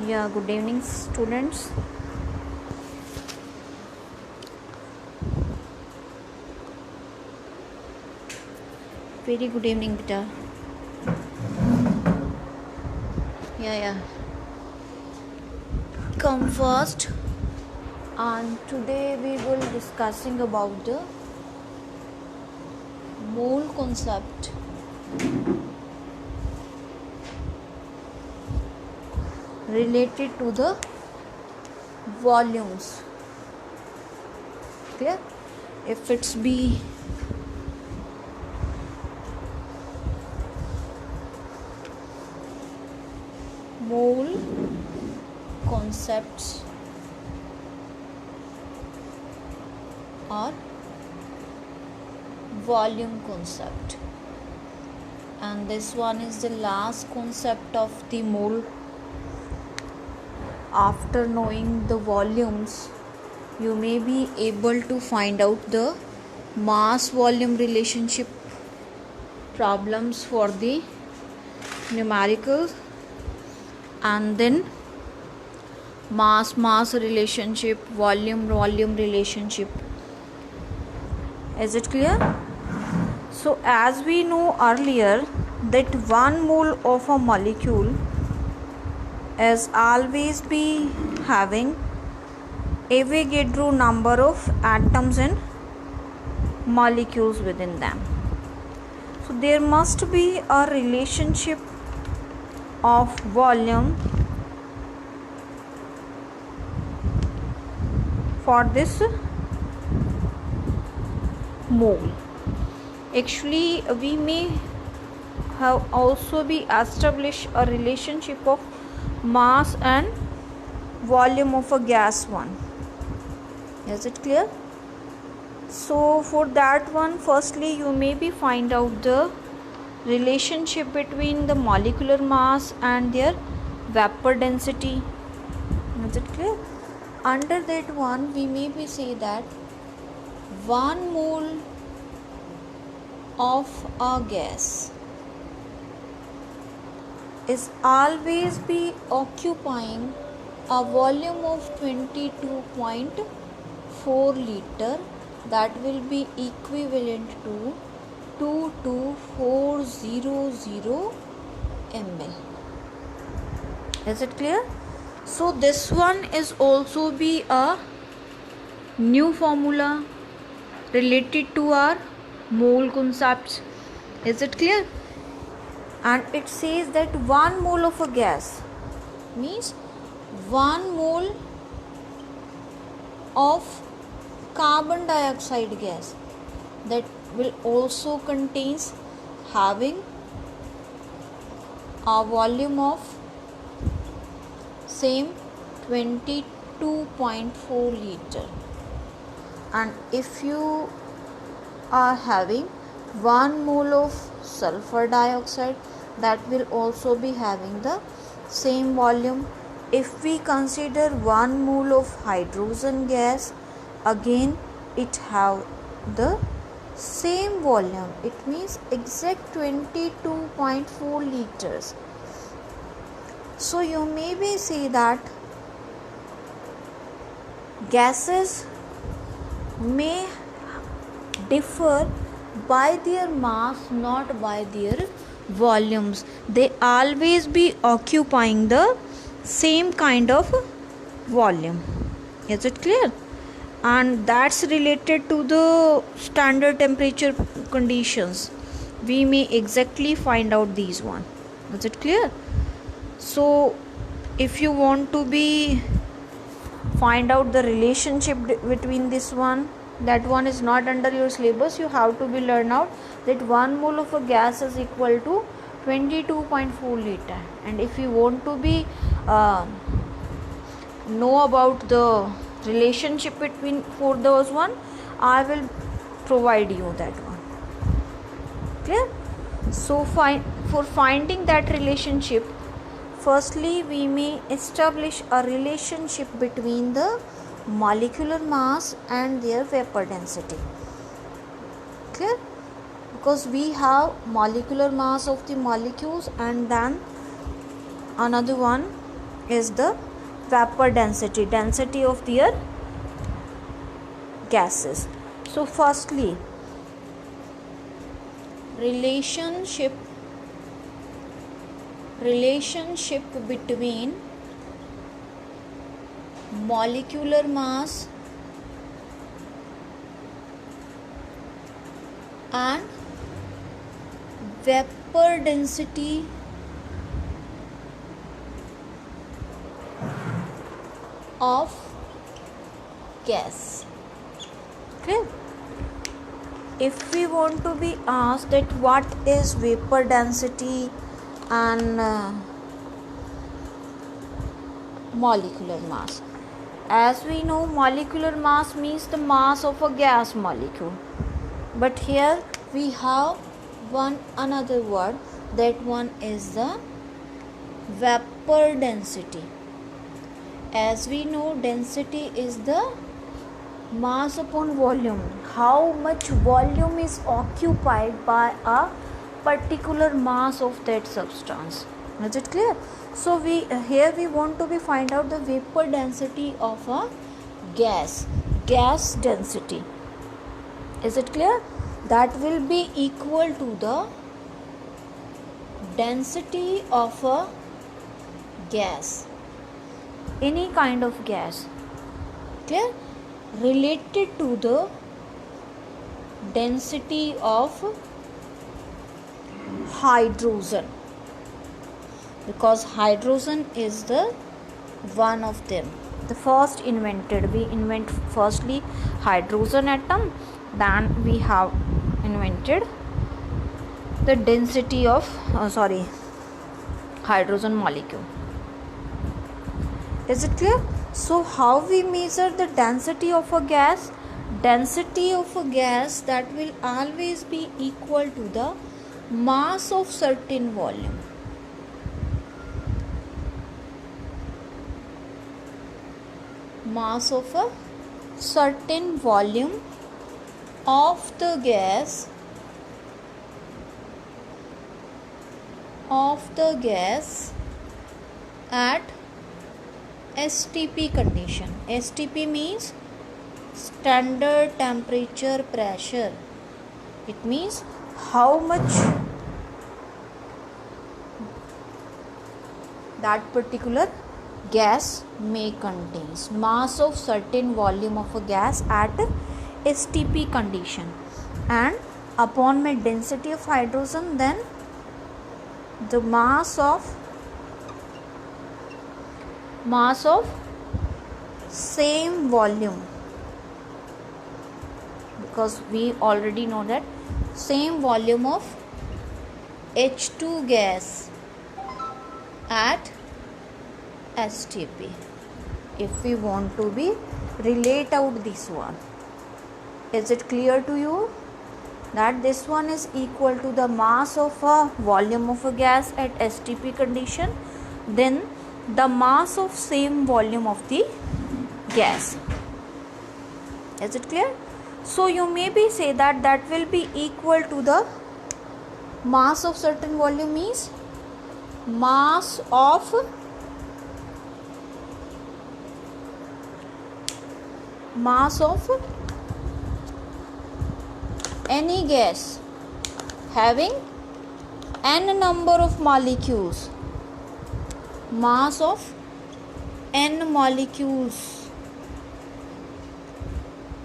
Yeah, good evening, students. Very good evening, beta. Yeah. Come first. And today we will discussing about the mole concept. Related to the volumes. Clear? If it's be mole concepts or volume concept, and this one is the last concept of the mole. After knowing the volumes, you may be able to find out the mass volume relationship problems for the numericals, and then mass relationship, volume relationship. Is it clear? So as we know earlier that 1 mole of a molecule is always be having Avogadro number of atoms and molecules within them. So there must be a relationship of volume for this mole. Actually, we may have also be established a relationship of mass and volume of a gas one. Is it clear? So for that one, firstly you may be find out the relationship between the molecular mass and their vapor density. Is it clear? Under that one, we may be say that 1 mole of a gas is always be occupying a volume of 22.4 liter, that will be equivalent to 22400 ml. Is it clear? So this one is also be a new formula related to our mole concepts. Is it clear? And it says that 1 mole of a gas means 1 mole of carbon dioxide gas, that will also contains having a volume of same 22.4 liter. And if you are having 1 mole of sulfur dioxide, that will also be having the same volume. If we consider 1 mole of hydrogen gas, again it have the same volume. It means exact 22.4 liters. So you maybe see that gases may differ by their mass, not by their volumes. They always be occupying the same kind of volume. Is it clear? And that's related to the standard temperature conditions. We may exactly find out these one. Is it clear? So if you want to be find out the relationship between this one, that one is not under your syllabus. You have to be learn out that 1 mole of a gas is equal to 22.4 liter. And if you want to be know about the relationship between for those one, I will provide you that one. Clear? So for finding that relationship, firstly we may establish a relationship between the molecular mass and their vapor density. Clear? Because we have molecular mass of the molecules, and then another one is the vapor density, density of their gases. So firstly, relationship between molecular mass and vapor density of gas. Okay, if we want to be asked that what is vapor density and molecular mass, as we know, molecular mass means the mass of a gas molecule, but here we have another word, that one is the vapor density. As we know, density is the mass upon volume, how much volume is occupied by a particular mass of that substance. Is it clear? So here we want to find out the vapor density of a gas density. Is it clear? That will be equal to the density of a gas, any kind of gas, clear, related to the density of hydrogen, because hydrogen is the one of them, the first invented. We invent firstly hydrogen atom, then we have invented the density of hydrogen molecule. Is it clear? So how we measure the density of a gas? Density of a gas, that will always be equal to the mass of certain volume. Mass of a certain volume of the gas at STP condition. STP means standard temperature pressure. It means how much that particular gas may contains, mass of certain volume of a gas at STP condition, and upon my density of hydrogen, then the mass of same volume, because we already know that same volume of H2 gas at STP. If we want to relate out this one, is it clear to you that this one is equal to the mass of a volume of a gas at STP condition, then the mass of same volume of the gas. Is it clear? So you maybe say that will be equal to the mass of certain volume is mass of any gas having n number of molecules, mass of n molecules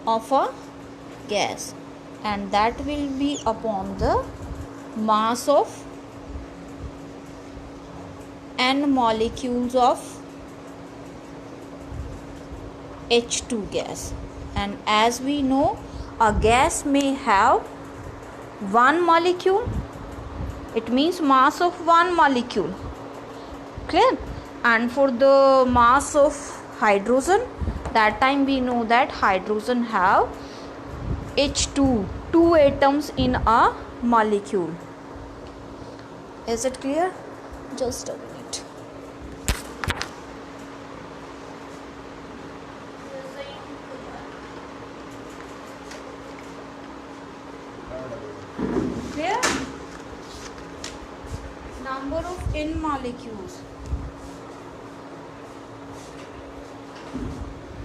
of a gas, and that will be upon the mass of n molecules of H2 gas. And as we know, a gas may have one molecule, it means mass of one molecule, clear. And for the mass of hydrogen, that time we know that hydrogen have H2, two atoms in a molecule. Is it clear? Just a minute. Clear? Number of N molecules.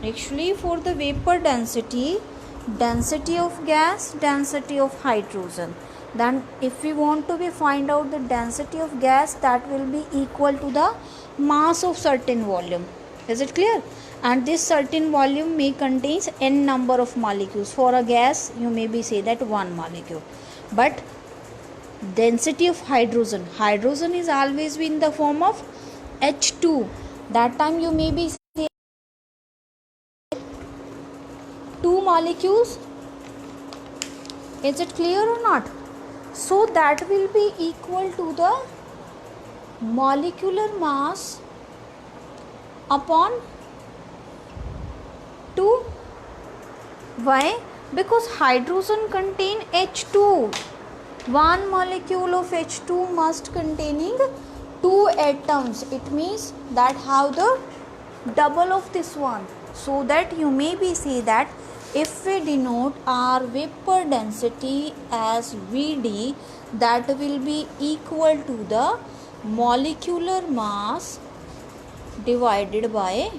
Actually, for the vapor density, density of gas, density of hydrogen. Then if we want to find out the density of gas, that will be equal to the mass of certain volume. Is it clear? And this certain volume may contains n number of molecules. For a gas, you may be say that one molecule. But density of hydrogen, hydrogen is always in the form of H2. That time you may be say two molecules. Is it clear or not? So that will be equal to the molecular mass upon 2. Why? Because hydrogen contain H2. One molecule of H2 must containing 2 atoms. It means that have the double of this one. So that you may be say that if we denote our vapor density as Vd, that will be equal to the molecular mass divided by,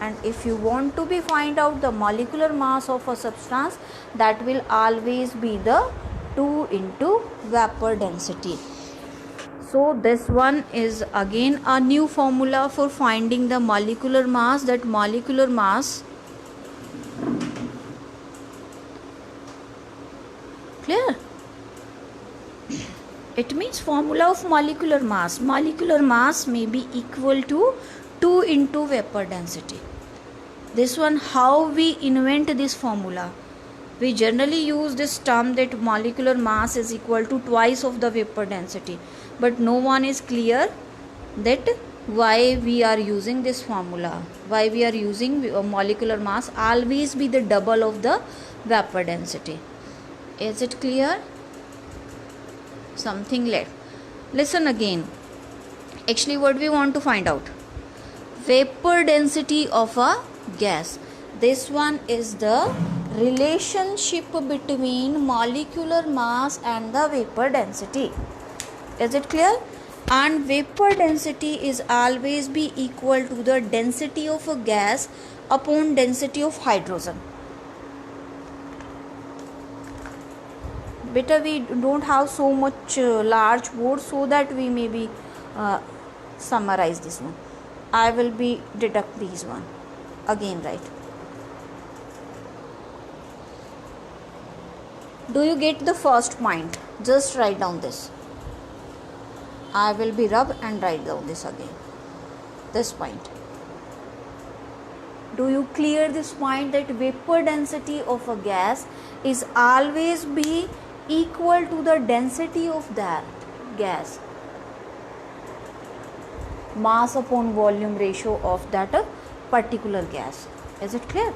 and if you want to be find out the molecular mass of a substance, that will always be the 2 into vapor density. So this one is again a new formula for finding the molecular mass. That molecular mass, clear? It means formula of molecular mass. Molecular mass may be equal to 2 into vapor density. This one, how we invent this formula? We generally use this term that molecular mass is equal to twice of the vapor density. But no one is clear that why we are using this formula. Why we are using molecular mass always be the double of the vapor density. Is it clear? Something left. Listen again. Actually, what we want to find out? Vapor density of a gas. This one is the relationship between molecular mass and the vapor density. Is it clear? And vapor density is always be equal to the density of a gas upon density of hydrogen. Better we don't have so much large board, so that we may be summarize this one. I will be deduct these one again, right? Do you get the first point? Just write down this. I will be rub and write down this again. This point. Do you clear this point that vapor density of a gas is always be equal to the density of that gas, mass upon volume ratio of that particular gas. Is it clear?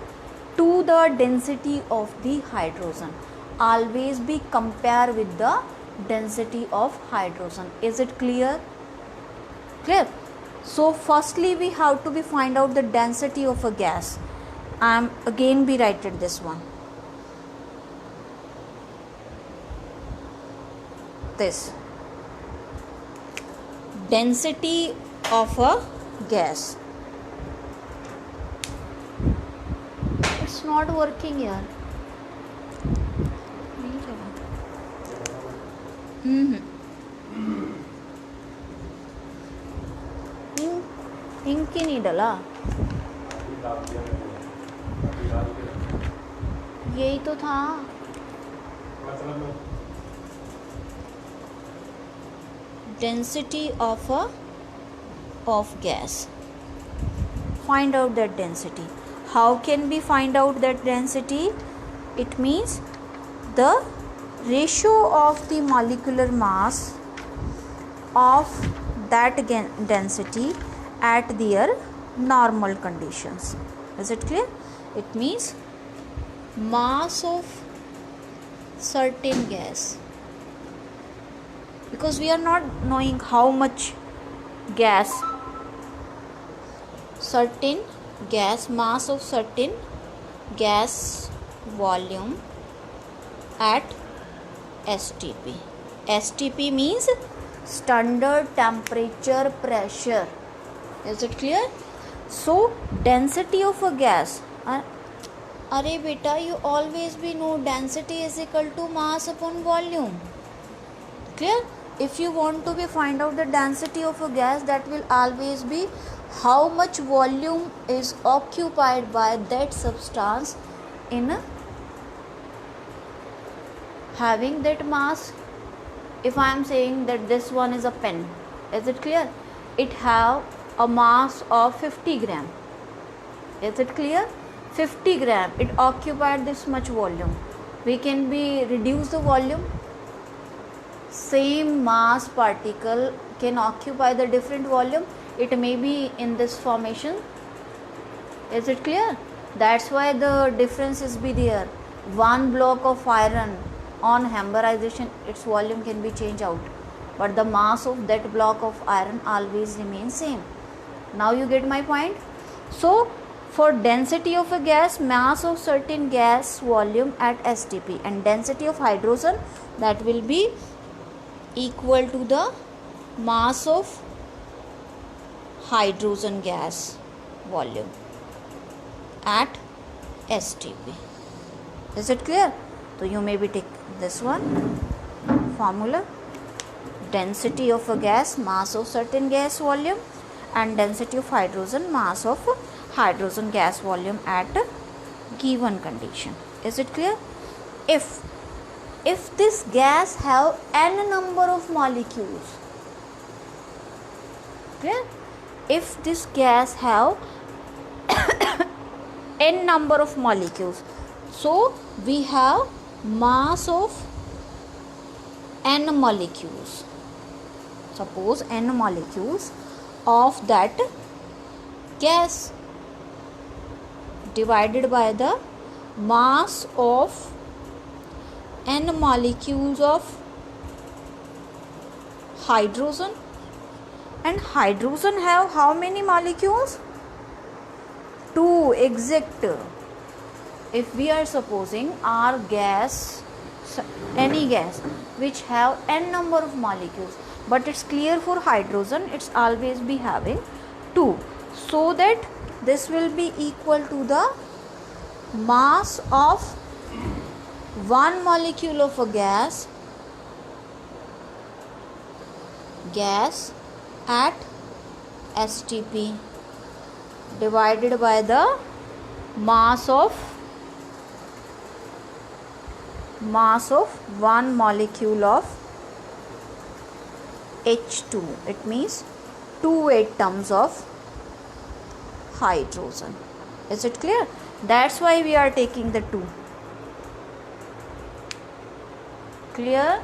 To the density of the hydrogen, always be compare with the density of hydrogen. Is it clear? Clear? So firstly we have to be find out the density of a gas. I am again be writed this one. This density of a gas. It's not working here. Ink ही नहीं डला, यही तो था. Density of gas. Find out that density. How can we find out that density? It means the ratio of the molecular mass of that density at their normal conditions. Is it clear? It means mass of certain gas, because we are not knowing how much gas, certain gas, mass of certain gas volume at STP. STP means standard temperature pressure. Is it clear? So density of a gas, अरे बेटा, you always be know density is equal to mass upon volume. Clear? If you want to be find out the density of a gas, that will always be how much volume is occupied by that substance in having that mass. If I am saying that this one is a pen, is it clear? It have a mass of 50 gram. Is it clear? 50 gram, it occupied this much volume. We can be reduce the volume. Same mass particle can occupy the different volume. It may be in this formation. Is it clear? That's why the differences be there. One block of iron on hammerization, its volume can be changed out, but the mass of that block of iron always remains same. Now you get my point. So for density of a gas, mass of certain gas volume at STP, and density of hydrogen, that will be equal to the mass of hydrogen gas volume at STP. Is it clear? So you may be take this one formula: density of a gas, mass of certain gas volume, and density of hydrogen, mass of hydrogen gas volume at given condition. Is it clear? If this gas have n number of molecules, clear? If this gas have n number of molecules, so we have mass of n molecules. Suppose n molecules of that gas divided by the mass of n molecules of hydrogen, and hydrogen have how many molecules? 2, exact. If we are supposing our gas, any gas which have n number of molecules, but it's clear for hydrogen it's always be having 2, so that this will be equal to the mass of one molecule of a gas at STP divided by the mass of one molecule of H2. It means 2 atoms of hydrogen. Is it clear? That's why we are taking the 2. Clear?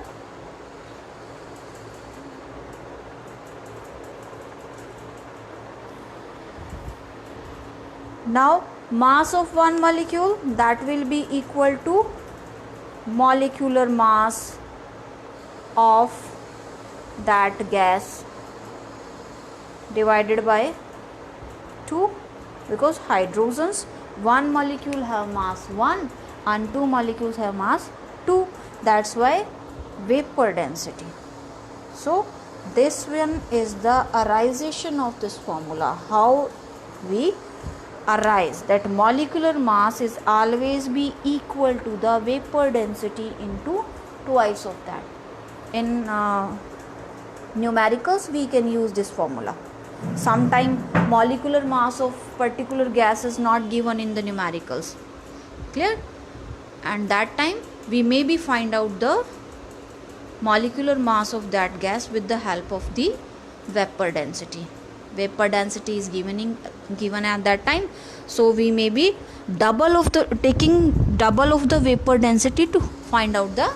Now mass of one molecule, that will be equal to molecular mass of that gas divided by 2, because hydrogens one molecule have mass 1 and 2 molecules have mass 2. That's why vapor density. So this one is the arisation of this formula, how we arise that molecular mass is always be equal to the vapor density into twice of that. In numericals we can use this formula. Sometime molecular mass of particular gas is not given in the numericals, clear, and that time we may be find out the molecular mass of that gas with the help of the vapor density. Vapor density is given at that time, so we may be taking double of the vapor density to find out the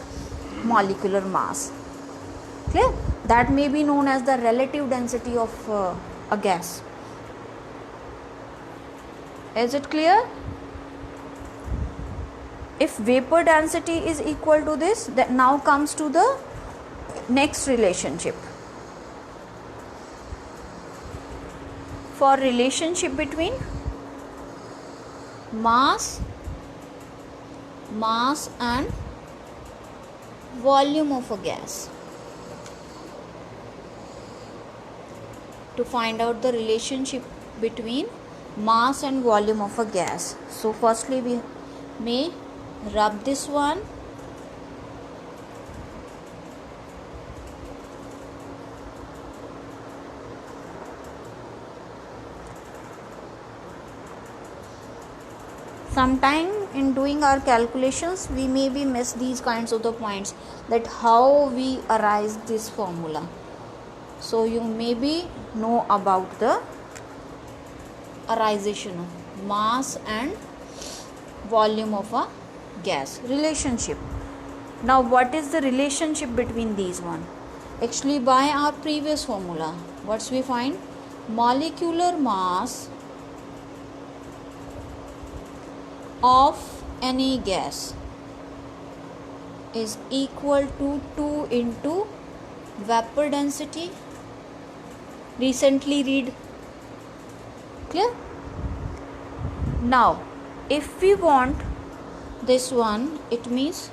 molecular mass. Clear? That may be known as the relative density of a gas. Is it clear? If vapor density is equal to this, that now comes to the next relationship. For relationship between mass and volume of a gas. To find out the relationship between mass and volume of a gas. So firstly we may rub this one. Sometime in doing our calculations we may be miss these kinds of the points, that how we arise this formula. So you maybe know about the arisation of mass and volume of a gas relationship. Now what is the relationship between these one? Actually, by our previous formula, what's we find? Molecular mass of any gas is equal to 2 into vapor density. Recently read. Clear? Now if we want this one, it means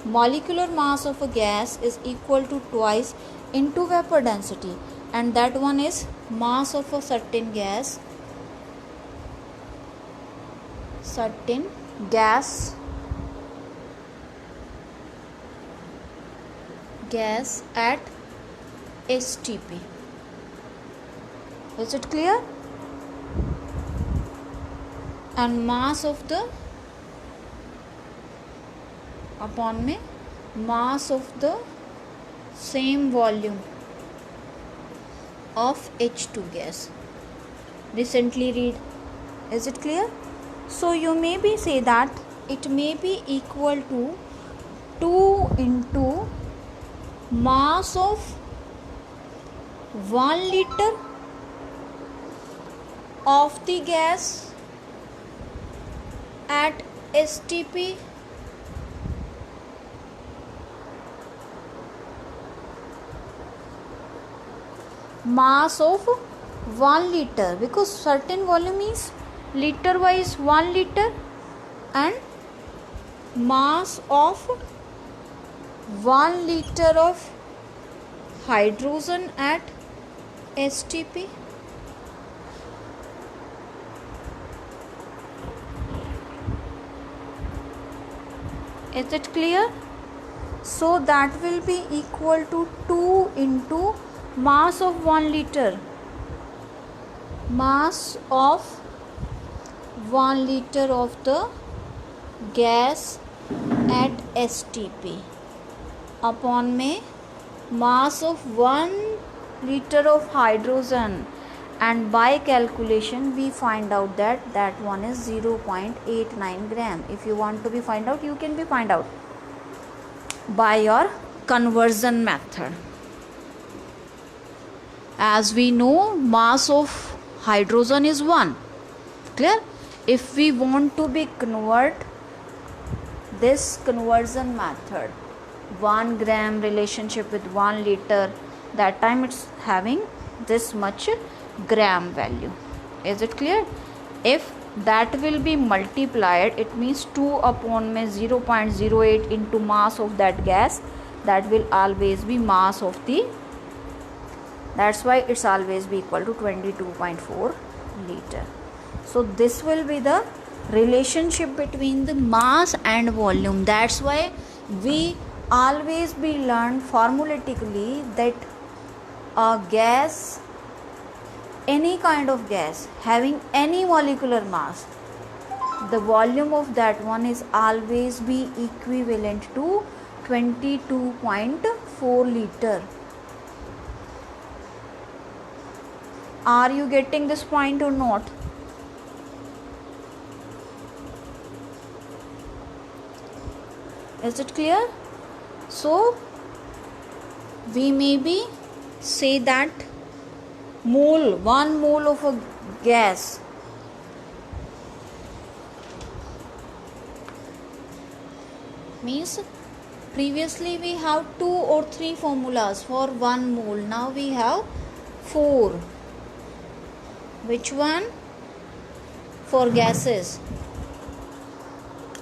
molecular mass of a gas is equal to twice into vapor density, and that one is mass of a certain gas, certain gas at STP. Is it clear? And mass of the upon में mass of the same volume of H2 gas. Recently read. Is it clear? So you may be say that it may be equal to 2 into mass of 1 liter of the gas at STP mass of 1 liter, because certain volume is liter wise 1 liter, and mass of 1 liter of hydrogen at STP. Is it clear? So that will be equal to 2 into mass of 1 liter, mass of 1 liter of the gas at STP upon में mass of 1 liter of hydrogen, and by calculation we find out that one is 0.89 gram. If you want to be find out, you can be find out by your conversion method. As we know, mass of hydrogen is 1. Clear? If we want to be convert this conversion method, 1 gram relationship with 1 liter, that time it's having this much gram value. Is it clear? If that will be multiplied, it means 2 upon में 0.08 into mass of that gas, that will always be mass of the, that's why it's always be equal to 22.4 liter. So this will be the relationship between the mass and volume. That's why we always be learned formulatically that a gas, any kind of gas having any molecular mass, the volume of that one is always be equivalent to 22.4 liter. Are you getting this point or not? Is it clear? So we maybe say that mole, 1 mole of a gas means previously we have 2 or 3 formulas for 1 mole. Now we have 4. Which one? For gases.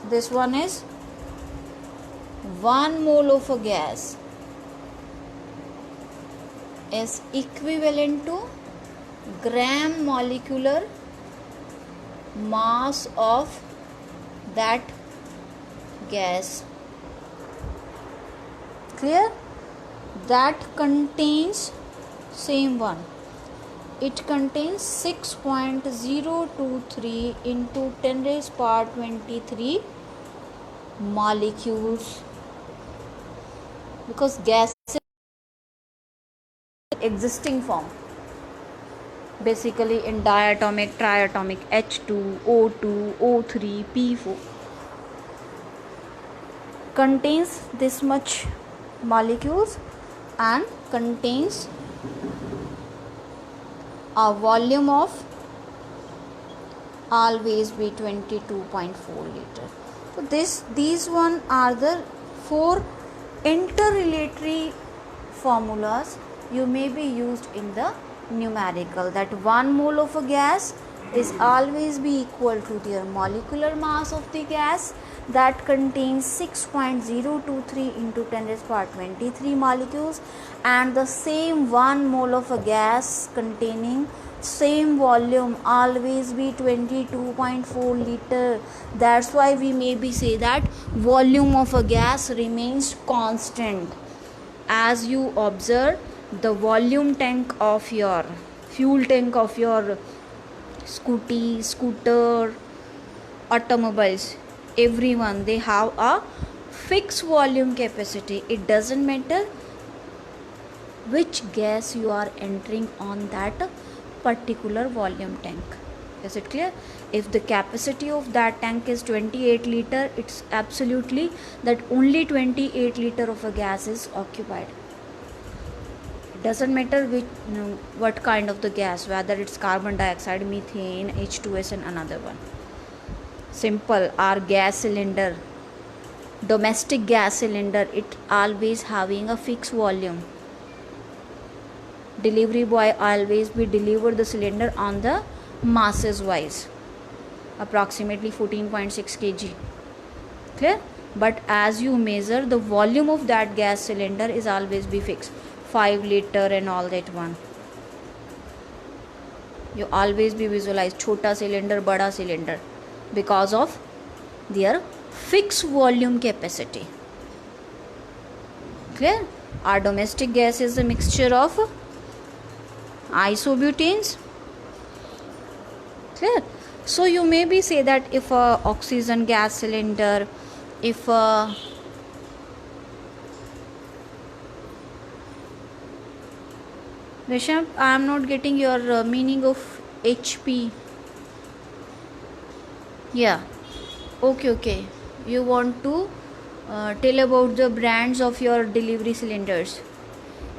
This one is 1 mole of a gas is equivalent to gram molecular mass of that gas. Clear? That contains same one. It contains 6.023 into 10 raised power 23 molecules, because gas is existing form, basically in diatomic, triatomic, H2, O2, O3, P4 contains this much molecules and contains a volume of always be 22.4 liter. So these one are the 4 interrelatory formulas you may be used in the numerical, that 1 mole of a gas is always be equal to their molecular mass of the gas that contains 6.023 into 10 raised power 23 molecules, and the same 1 mole of a gas containing same volume always be 22.4 liter. That's why we maybe say that volume of a gas remains constant. As you observe, the volume tank of your fuel tank of your scooter, automobiles, everyone, they have a fixed volume capacity. It doesn't matter which gas you are entering on that particular volume tank. Is it clear? If the capacity of that tank is 28 liter, it's absolutely that only 28 liter of a gas is occupied. It doesn't matter what kind of the gas, whether it's carbon dioxide, methane, H2S and another one. Simple. Our gas cylinder, domestic gas cylinder, it always having a fixed volume. Delivery boy always be deliver the cylinder on the masses wise, approximately 14.6 kg. Clear? But as you measure, the volume of that gas cylinder is always be fixed, 5 liter and all that one. You always be visualize chota cylinder, bada cylinder, because of their fixed volume capacity. Clear? Our domestic gas is a mixture of isobutanes. Clear? So you maybe say that if a oxygen gas cylinder, if a Rishabh, I am not getting your meaning of HP. Yeah, okay. You want to tell about the brands of your delivery cylinders.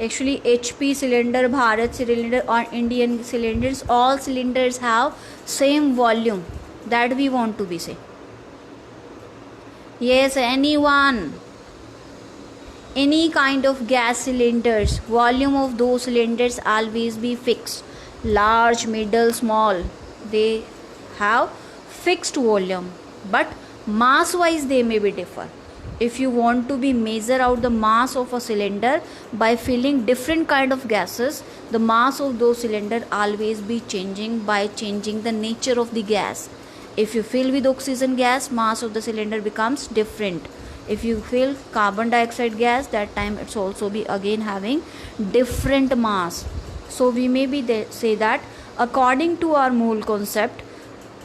Actually, HP cylinder, Bharat cylinder or Indian cylinders, all cylinders have same volume. That we want to be say. Yes, anyone, any kind of gas cylinders, volume of those cylinders always be fixed. Large, middle, small, they have fixed volume, but mass wise they may be differ. If you want to be measure out the mass of a cylinder by filling different kind of gases, the mass of those cylinder always be changing by changing the nature of the gas. If you fill with oxygen gas, mass of the cylinder becomes different. If you fill carbon dioxide gas, that time it's also be again having different mass. So we may be say that according to our mole concept,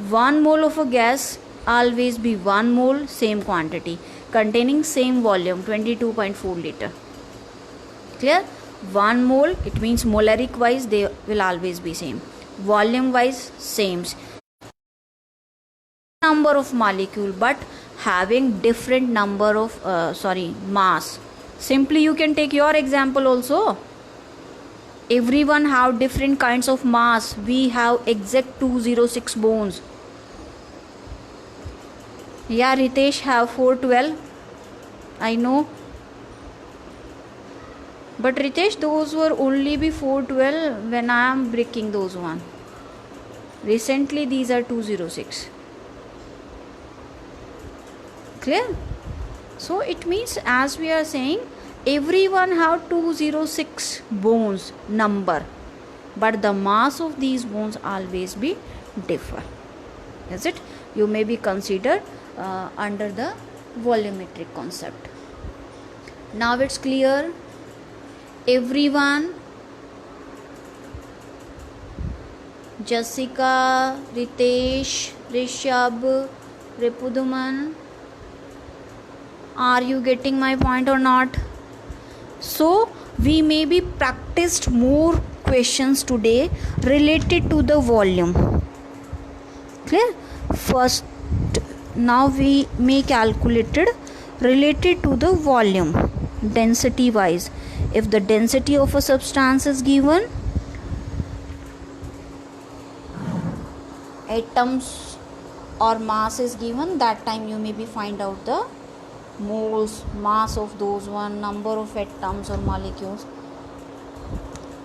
1 mole of a gas always be 1 mole same quantity containing same volume 22.4 liter. Clear? 1 mole, it means molaric wise they will always be same, volume wise same, number of molecule but having different number of mass. Simply you can take your example also. Everyone have different kinds of mass. We have exact 206 bones. Yeah, Ritesh have 412. I know. But Ritesh, those were only be 412 when I am breaking those one. Recently these are 206. Clear? So it means, as we are saying, everyone have 206 bones number, but the mass of these bones always be differ. is it? You may be considered under the volumetric concept. Now it's clear, everyone? Jessica, Ritesh, Rishabh, Ripudaman, are you getting my point or not? So we may be practiced more questions today related to the volume. Clear? First, now we may calculated related to the volume density wise. If the density of a substance is given, atoms or mass is given, that time you may be find out the moles, mass of those one, number of atoms or molecules.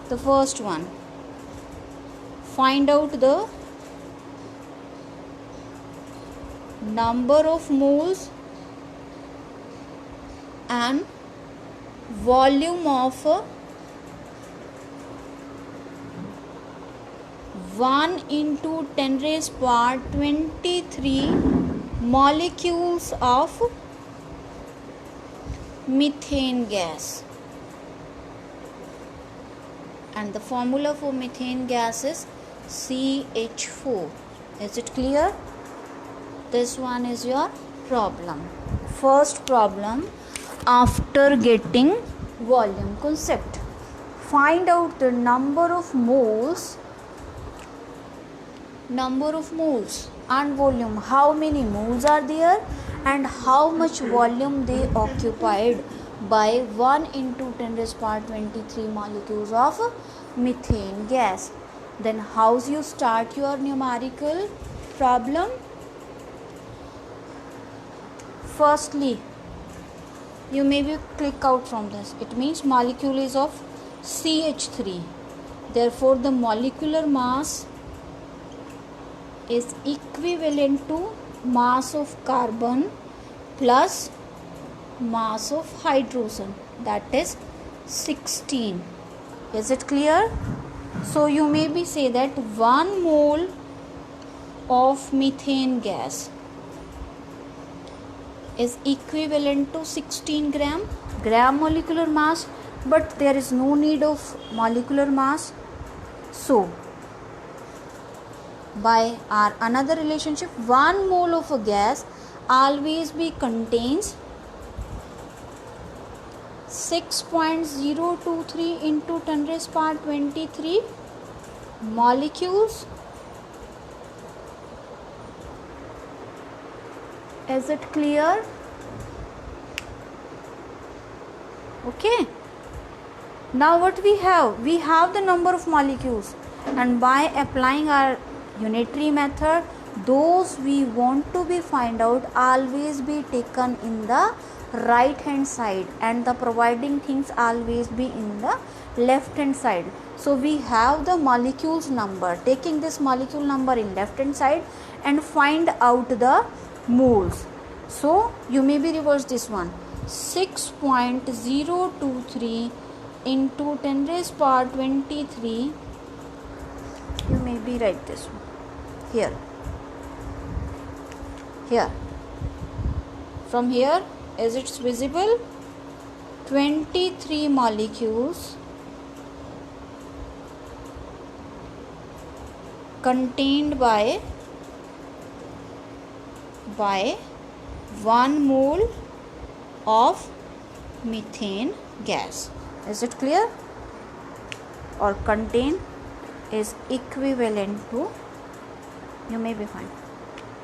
The first one, find out the number of moles and volume of 1 into 10 raised power 23 molecules of methane gas. And the formula for methane gas is CH4. Is it clear? This one is your problem. First problem after getting volume concept. Find out the number of moles and volume. How many moles are there and how much volume they occupied by 1 into 10 raised power 23 molecules of methane gas. Then how you start your numerical problem? Firstly, you may be click out from this. It means molecule is of CH3. Therefore, the molecular mass is equivalent to mass of carbon plus mass of hydrogen, that is 16. Is it clear? So you may be say that 1 mole of methane gas is equivalent to 16 gram molecular mass, but there is no need of molecular mass. So by our another relationship, 1 mole of a gas always be contains 6.023 into 10 raised power 23 molecules. Is it clear? Okay. Now what we have? We have the number of molecules, and by applying our unitary method, those we want to be find out always be taken in the right hand side, and the providing things always be in the left hand side. So we have the molecules number, taking this molecule number in left hand side and find out the moles. So you may be reverse this one, 6.023 into 10 raised power 23. You may be write this one here. From here, as it's visible, 23 molecules contained by 1 mole of methane gas. Is it clear? Or contain is equivalent to, you may be fine,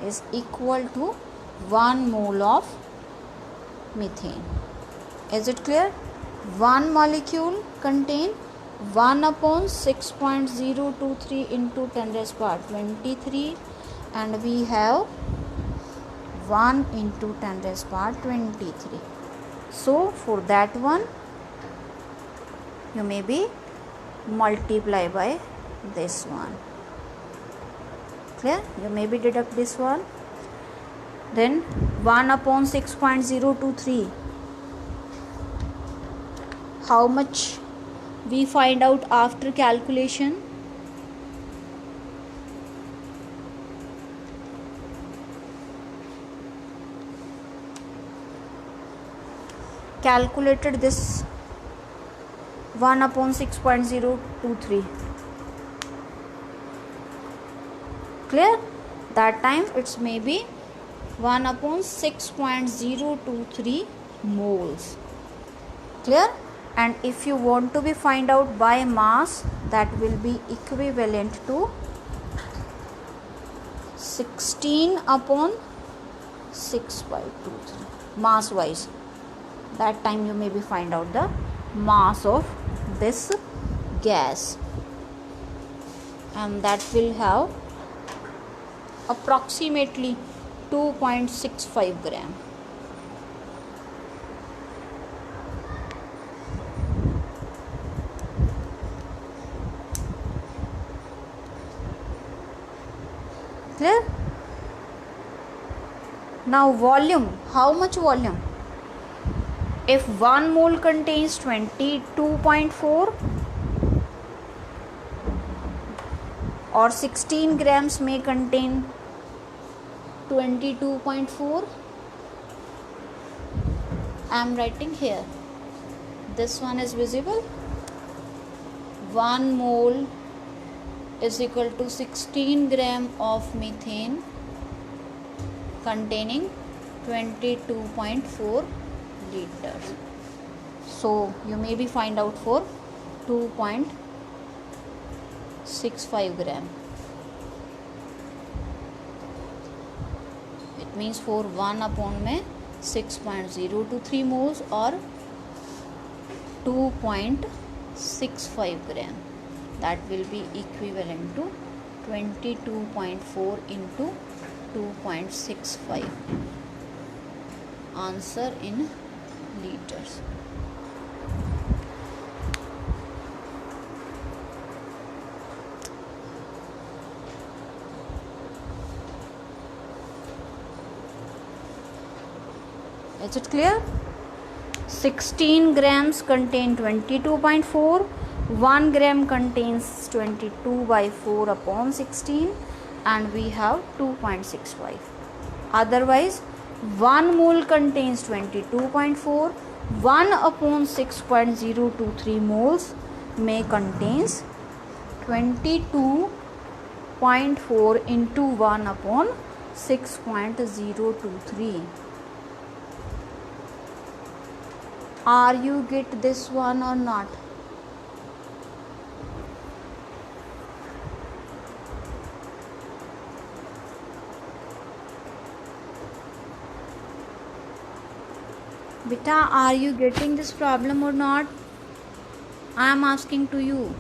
is equal to 1 mole of methane. Is it clear? 1 molecule contain 1 upon 6.023 into 10 raised power 23, and we have 1 into 10 raised power 23. So for that one, you may be multiply by this one. Clear? You may be deduct this one. Then 1 upon 6.023. How much we find out after calculation? calculated this 1 upon 6.023. Clear? That time it's maybe 1 upon 6.023 moles. Clear? And if you want to be find out by mass, that will be equivalent to 16 upon 6/23 mass wise. That time you may be find out the mass of this gas, and that will have approximately 2.65 gram. Clear? Now volume, how much volume? If 1 mole contains 22.4 or 16 grams may contain 22.4, I am writing here. This one is visible. 1 mole is equal to 16 gram of methane containing 22.4 liters. So you may be find out for 2.65 gram. It means for 1 upon में 6.023 moles or 2.65 gram. That will be equivalent to 22.4 into 2.65. Answer in liters. Is it clear? 16 grams contain 22.4, 1 gram contains 22/4 upon 16, and we have 2.65. Otherwise 1 mole contains 22.4, 1 upon 6.023 moles may contains 22.4 into 1 upon 6.023. Are you get this one or not? Beta, are you getting this problem or not? I am asking to you.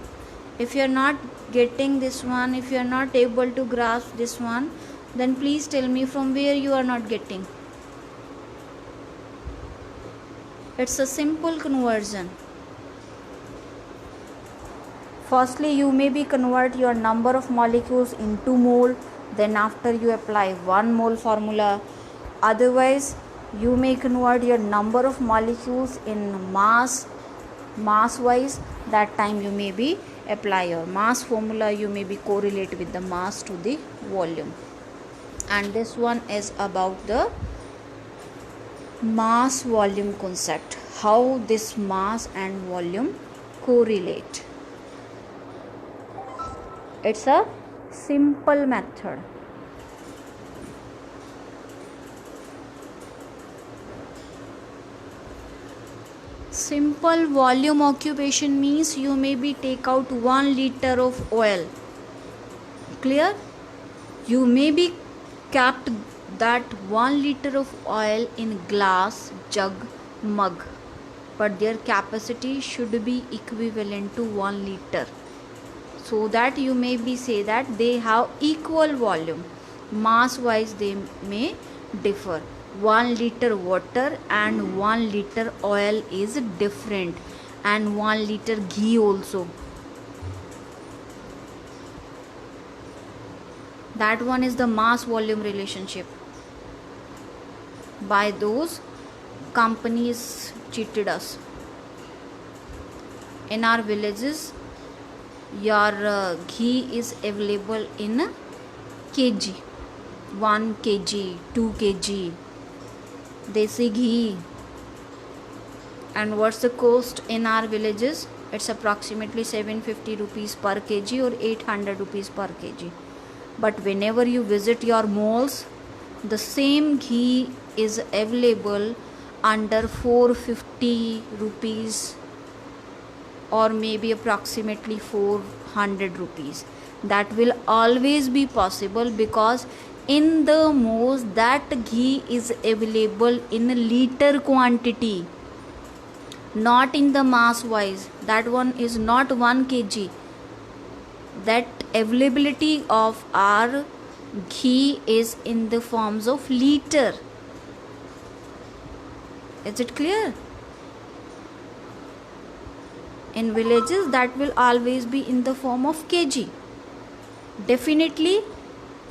If you are not getting this one, if you are not able to grasp this one, then please tell me from where you are not getting. It's a simple conversion. Firstly, you may be convert your number of molecules into mole, then after you apply 1 mole formula. Otherwise, you may convert your number of molecules in mass wise. That time you may be apply your mass formula, you may be correlate with the mass to the volume. And this one is about the mass volume concept, how this mass and volume correlate. It's a simple method. Simple volume occupation means you may be take out 1 liter of oil. Clear? You may be kept that 1 liter of oil in glass, jug, mug, but their capacity should be equivalent to 1 liter. So that you may be say that they have equal volume. Mass wise they may differ. 1 liter water and 1 liter oil is different, and 1 liter ghee also. That one is the mass volume relationship. By those companies cheated us. In our villages, your ghee is available in kg, 1 kg, 2 kg. Desi ghee. And what's the cost in our villages? It's approximately 750 rupees per kg or 800 rupees per kg. But whenever you visit your malls, the same ghee is available under 450 rupees or maybe approximately 400 rupees. That will always be possible because in the malls that ghee is available in liter quantity, not in the mass wise. That one is not 1 kg. That availability of our ghee is in the forms of liter. Is it clear? In villages that will always be in the form of kg, definitely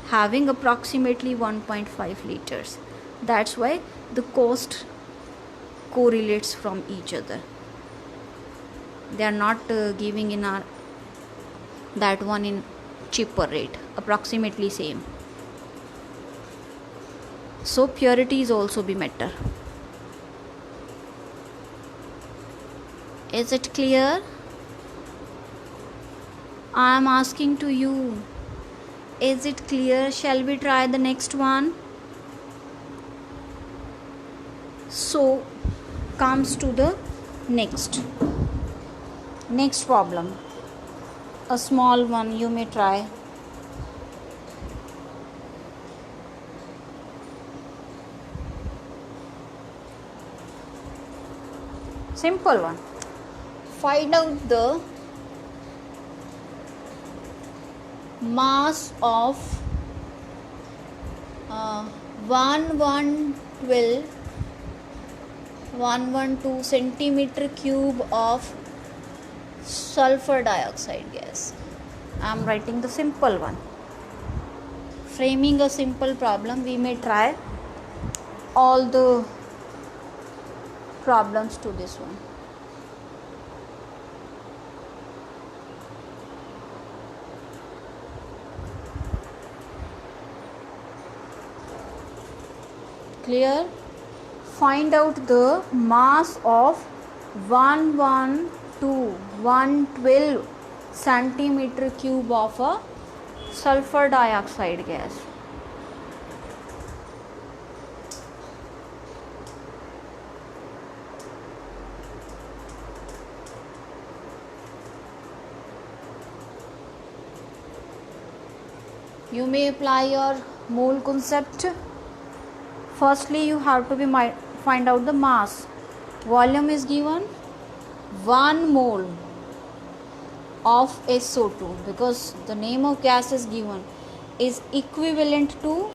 having approximately 1.5 liters. That's why the cost correlates from each other. They are not giving in our that one in cheaper rate, approximately same. So purity is also be matter. Is it clear? I am asking to you, is it clear? Shall we try the next one? So comes to the next problem, a small one. You may try. Simple one. Find out the mass of 112 centimeter cube of sulfur dioxide gas. I am writing the simple one. Framing a simple problem, we may try all the problems to this one. Clear? Find out the mass of 112 centimeter cube of a sulfur dioxide gas. You may apply your mole concept. Firstly, you have to find out the mass. Volume is given 1 mole of SO2 because the name of gas is given is equivalent to